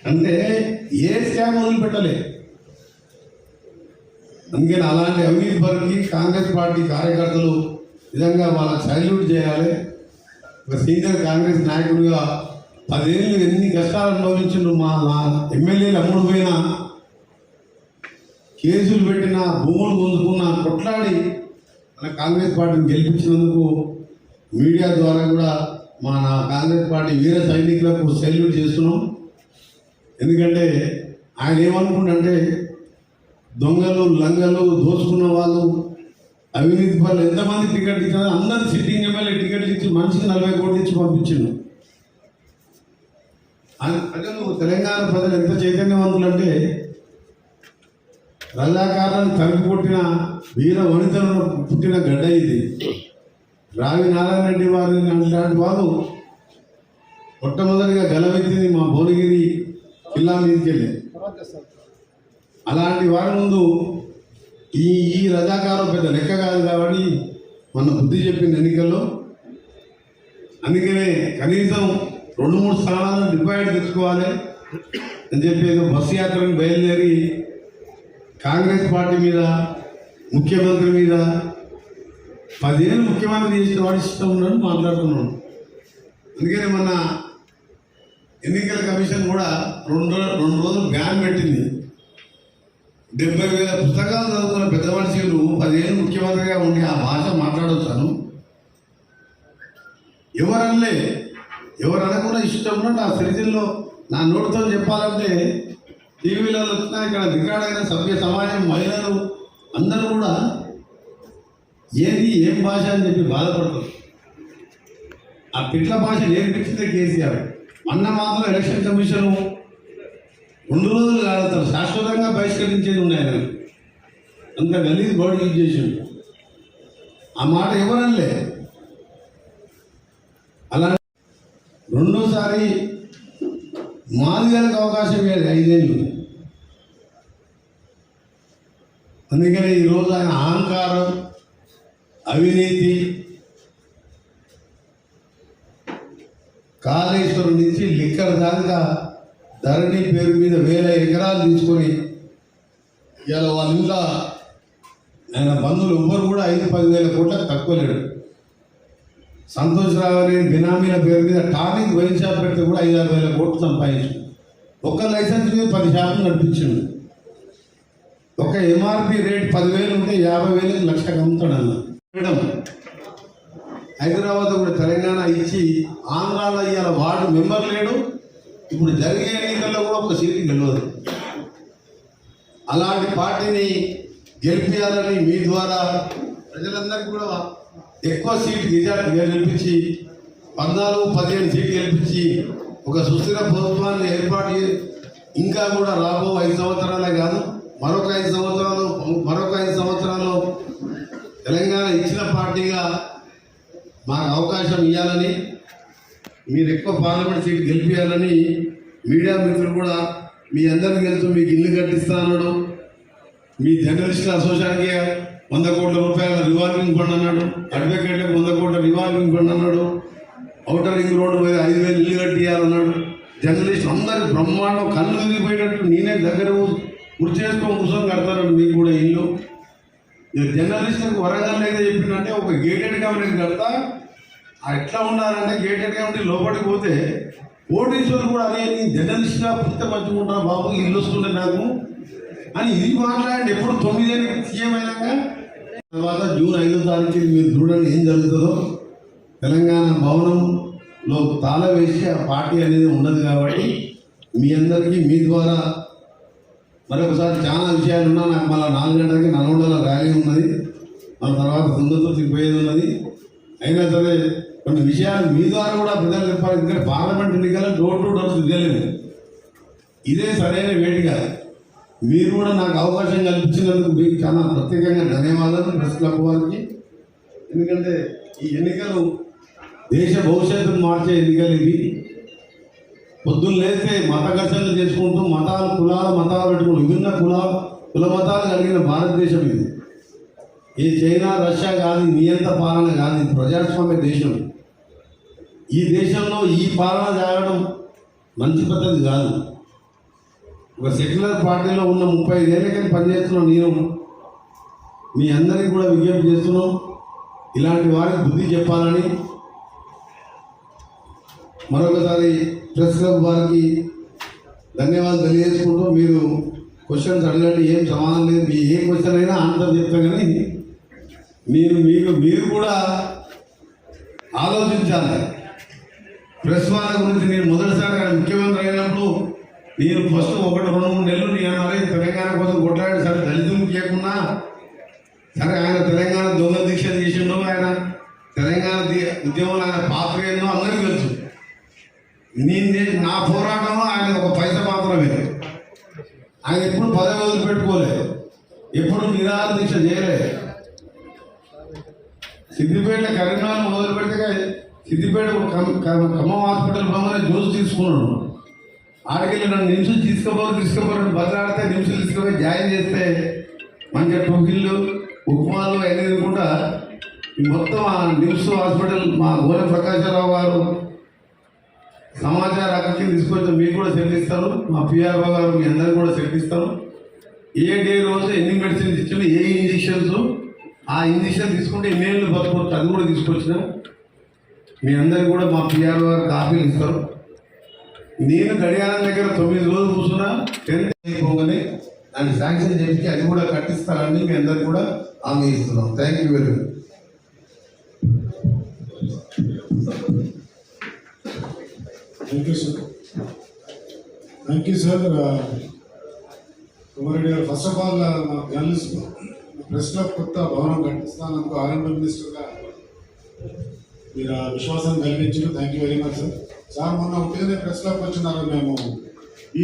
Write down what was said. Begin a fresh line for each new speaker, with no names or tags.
అంటే ఏ స్కామ్ వదిలిపెట్టలే. అందుకని అలాంటి అవినీతి పరులకి కాంగ్రెస్ పార్టీ కార్యకర్తలు నిజంగా వాళ్ళకి సల్యూట్ చేయాలి. ఒక సీనియర్ కాంగ్రెస్ నాయకుడిగా 10 ఏళ్ళు ఎన్ని కష్టాలు అనుభవించిండు. మా ఎమ్మెల్యేలు అమ్ముడు పోయినా, కేసులు పెట్టిన, భూములు పొందుకున్న, కొట్లాడి మన కాంగ్రెస్ పార్టీని గెలిపించినందుకు మీడియా ద్వారా కూడా మన కాంగ్రెస్ పార్టీ వీర సైనికులకు సెల్యూట్ చేస్తున్నాం. ఎందుకంటే ఆయన ఏమనుకుంటే దొంగలు, లంగలు, దోచుకున్న వాళ్ళు, అవినీతి పనులు ఎంతమంది టికెట్ ఇచ్చారో అందరు సిట్టింగ్ ఎమ్మెల్యే టికెట్లు ఇచ్చి మనిషికి 40 కోట్లు ఇచ్చి పంపించిండు. ప్రజలు, తెలంగాణ ప్రజలు ఎంత చైతన్యవంతులు అంటే రజాకారాన్ని తరిమి కొట్టిన వీర వనితలను పుట్టిన గడ్డ ఇది. రావి నారాయణ రెడ్డి వారి లాంటి వారు మొట్టమొదటిగా గెలవెత్తింది మా భువనగిరి జిల్లా మీదకి వెళ్ళి. అలాంటి వారి ముందు ఈ రజాకారం పెద్ద లెక్క కాదు కాబట్టి మన బుద్ధి చెప్పింది ఎన్నికల్లో. అందుకనే కనీసం 2-3 స్థానాలను డిపాజిట్ తెచ్చుకోవాలి అని చెప్పేది బస్సు యాత్రను బయలుదేరి కాంగ్రెస్ పార్టీ మీద, ముఖ్యమంత్రి మీద 10 ఏళ్ళు ముఖ్యమంత్రి చేసిన వాడు ఇష్టం ఉన్నాడు మాట్లాడుతున్నాడు. అందుకని మన ఎన్నికల కమిషన్ కూడా 2 రోజులు బ్యాన్ పెట్టింది. 70,000 పుస్తకాలు చదువుతున్న పెద్ద మనుషులు 10 ఏళ్ళు ముఖ్యమంత్రిగా ఉండి ఆ భాష మాట్లాడొచ్చాను. ఎవరు అనకుండా ఇష్టం ఉన్నట్టు ఆ సిరిసిల్లో నా నోటితో చెప్పాలంటే టీవీలలో వచ్చినా, ఇక్కడ రికార్డ్ అయిన సభ్య సమాజం, మహిళలు అందరూ కూడా ఏం భాష అని చెప్పి బాధపడుతుంది. ఆ పిట్ల భాష నేర్పించిందే కేసీఆర్. మొన్న మాత్రం ఎలక్షన్ కమిషన్ 2 రోజులు కాదు, శాశ్వతంగా బహిష్కరించేది ఉన్నాయి. అంత గలీజ్ బోర్డు యూజ్ చేసిండు. ఆ మాట ఎవరనలే. అలా రెండోసారి మాదిగలకు అవకాశం లేదు 5 ఏళ్ళు. అందుకని ఈరోజు ఆయన అహంకారం, అవినీతి, కాళేశ్వరం నుంచి లిక్కర్ దాకా ధరణి పేరు మీద 1000 ఎకరాలు తీసుకొని ఇవాళ వాళ్ళ ఇంట్లో ఆయన బంధువులు ఎవ్వరు కూడా 5-10 వేల కోట్లకు తక్కువ లేడు. సంతోష్ రావు అనే బినామీల పేరు మీద టానిక్ వైన్ షాప్ పెడితే కూడా 5-6 వేల కోట్లు సంపాదించు. ఒక్క లైసెన్స్ మీద 10 నడిపించిండు. ఒక ఎంఆర్పి రేట్ 10,000 ఉంటే 50,000 లక్షకు అమ్ముతాడు అన్న. మేడం హైదరాబాద్ కూడా తెలంగాణ ఇచ్చి ఆంధ్రాలో ఇవాళ వార్డు మెంబర్ లేడు. ఇప్పుడు జరిగే ఎన్నికల్లో కూడా ఒక సీటు గెలవదు. అలాంటి పార్టీని గెలిపించాలని మీ ద్వారా ప్రజలందరికీ కూడా ఎక్కువ సీటు గెలిపించి 14-15 సీట్లు గెలిపించి ఒక సుస్థిర ప్రభుత్వాన్ని ఏర్పాటు ఇంకా కూడా రాబో 5 సంవత్సరాలే కాదు, మరొక 5 సంవత్సరాలు తెలంగాణ ఇచ్చిన పార్టీగా మాకు అవకాశం ఇవ్వాలని, మీరు ఎక్కువ పార్లమెంట్ సీట్లు గెలిపించాలని మీడియా మిత్రులు కూడా మీ అందరికీ తెలుసు. మీకు ఇల్లు కట్టిస్తా అన్నాడు. మీ జర్నలిస్టుల అసోసియేషన్కి 100 కోట్ల రూపాయల రివాల్వింగ్ ఫండ్ అన్నాడు. అడ్వకేట్లకు 100 కోట్ల రివాల్వింగ్ ఫండ్ అన్నాడు. ఔటర్ రింగ్ రోడ్డు మీద 5,000 ఇల్లు కట్టియాలన్నాడు. జర్నలిస్ట్ అందరికి బ్రహ్మాండం కళ్ళు తిరిగిపోయేటట్టు నేనే దగ్గర చేసుకొని కూర్చొని కడతానండి మీకు కూడా ఇల్లు. జర్నలిస్టులకు వరంగల్ అయితే చెప్పిందంటే ఒక గేటెడ్ కమ్యూనిటీ కడతా. ఎట్లా ఉండాలంటే గేటెడ్ కమ్యూనిటీ లోపలికి పోతే ఓటీసీలు కూడా అదే నీ జర్నలిస్ట్గా పుట్ట మంచుకుంటా బాబు, ఇల్లు వస్తుండే నాకు అని ఇది మాట్లాడండి. ఎప్పుడు 9 ఏళ్ళకి సీఎం అయినాక తర్వాత జూన్ 5వ తారీఖు మీరు చూడండి ఏం జరుగుతుందో. తెలంగాణ భవనంలో తాళం వేసి ఆ పార్టీ అనేది ఉండదు. కాబట్టి మీ అందరికీ మీ ద్వారా మరొకసారి చాలా విషయాలు ఉన్నా. నాకు మళ్ళీ 4 గంటలకి నల్గొండలో ర్యాలీ ఉన్నది, మన తర్వాత తుంగతుర్తికి పోయేది ఉన్నది. అయినా సరే కొన్ని విషయాలు మీ ద్వారా కూడా ప్రజలు చెప్పాలి. ఎందుకంటే పార్లమెంట్ ఎన్నికల్లో డోర్ టు డోర్ తిరగలేదు. ఇదే సరైన వేదిక. మీరు కూడా నాకు అవకాశం కల్పించినందుకు మీకు చాలా ప్రత్యేకంగా ధన్యవాదాలు ప్రెస్ క్లబ్ వారికి. ఎందుకంటే ఈ ఎన్నికలు దేశ భవిష్యత్తును మార్చే ఎన్నికలు ఇవి. పొద్దున్న లేస్తే మత ఘర్షణలు చేసుకుంటూ మతాలు పెట్టుకుంటూ విభిన్న కుల మతాలు కలిగిన భారతదేశం ఇది. ఈ చైనా, రష్యా కాదు, నియంత్ర పాలన కాదు, ఇది ప్రజాస్వామ్య దేశం. ఈ దేశంలో ఈ పాలన జరగడం మంచి పద్ధతి కాదు. ఒక సెక్యులర్ పార్టీలో ఉన్న 35 ఏళ్ళకని పనిచేస్తున్నాం. నేను మీ అందరికీ కూడా విజ్ఞప్తి చేస్తున్నాం, ఇలాంటి వారికి బుద్ధి చెప్పాలని. మరొకసారి ప్రెస్ క్లబ్ వారికి ధన్యవాదాలు తెలియజేసుకుంటూ, మీరు క్వశ్చన్స్ అడగండి, ఏం సమాధానం లేదు, మీ ఏ క్వశ్చన్ అయినా ఆన్సర్ చెప్తా. కానీ మీరు కూడా ఆలోచించాలి. ప్రెస్ వాళ్ళ గురించి నేను మొదటిసారి ముఖ్యమంత్రి అయినప్పుడు నేను ఫస్ట్ 1-2-3 నెలలు నేను అన్నది తెలంగాణ కోసం కొట్లాడి, సరే దళితులు చేయకున్నా సరే, ఆయన తెలంగాణ దొంగ దీక్ష చేసిండో, ఆయన తెలంగాణ ఉద్యమంలో ఆయన పాత్ర ఏందో అందరికీ తెలుసు. నా పోరాటంలో ఆయన ఒక పైసా మాత్రమే. ఆయన ఎప్పుడు పదవి వదిలిపెట్టుకోలేదు, ఎప్పుడు నిరాహార దీక్ష చేయలేదు. సిద్దిపేట కరీంనగర్ మొదలుపెడితే సిద్దిపేట ఖమ్మం హాస్పిటల్ పోగానే జ్యూస్ తీసుకున్నాడు. ఆడికెళ్ళి నన్ను నిమిషం తీసుకుపోరు బదిలాడితే నిమిషం తీసుకుపోయి జాయిన్ చేస్తే మంచిగా టోకిళ్ళు ఉప్మాలు అన్నీ తినకుండా మొత్తం ఆ నిమ్స్ హాస్పిటల్ మా గోనె ప్రకాశరావు గారు సమాచార హక్కుకి తీసుకొచ్చి మీకు కూడా చెల్లిస్తారు, మా పిఆర్ఓ గారు మీ అందరికీ కూడా చెల్లిస్తారు. ఏ డే రోజు ఎన్ని మెడిసిన్స్ ఇచ్చిన, ఏ ఇంజక్షన్స్, ఆ ఇంజక్షన్ తీసుకుంటే ఎన్నేళ్ళు బతుకోవచ్చు, అది కూడా తీసుకొచ్చిన మీ అందరికీ కూడా మా పిఆర్ఓ గారు కాపీలు ఇస్తారు. నేను గడియారం దగ్గర 9 రోజులు కూర్చున్నా, 10th అయిపోగానే దాన్ని శాంక్షన్ చేసి అది కూడా కట్టిస్తారని మీ అందరికీ కూడా హామీ ఇస్తున్నాం. Thank you very much.
Thank you sir. Kumar Reddy గారు, ఫస్ట్ ఆఫ్ ఆల్ మా జర్నలిస్ట్ ప్రెస్ క్లబ్ కొత్త భవనం కట్టిస్తానందుకు ఆర్ఎండ్బి మినిస్టర్గా మీరు విశ్వాసం కల్పించారు. Thank you very much sir. Sir మొన్న ఉట్టిగానే ప్రెస్ క్లబ్ వచ్చినారు. మేము ఈ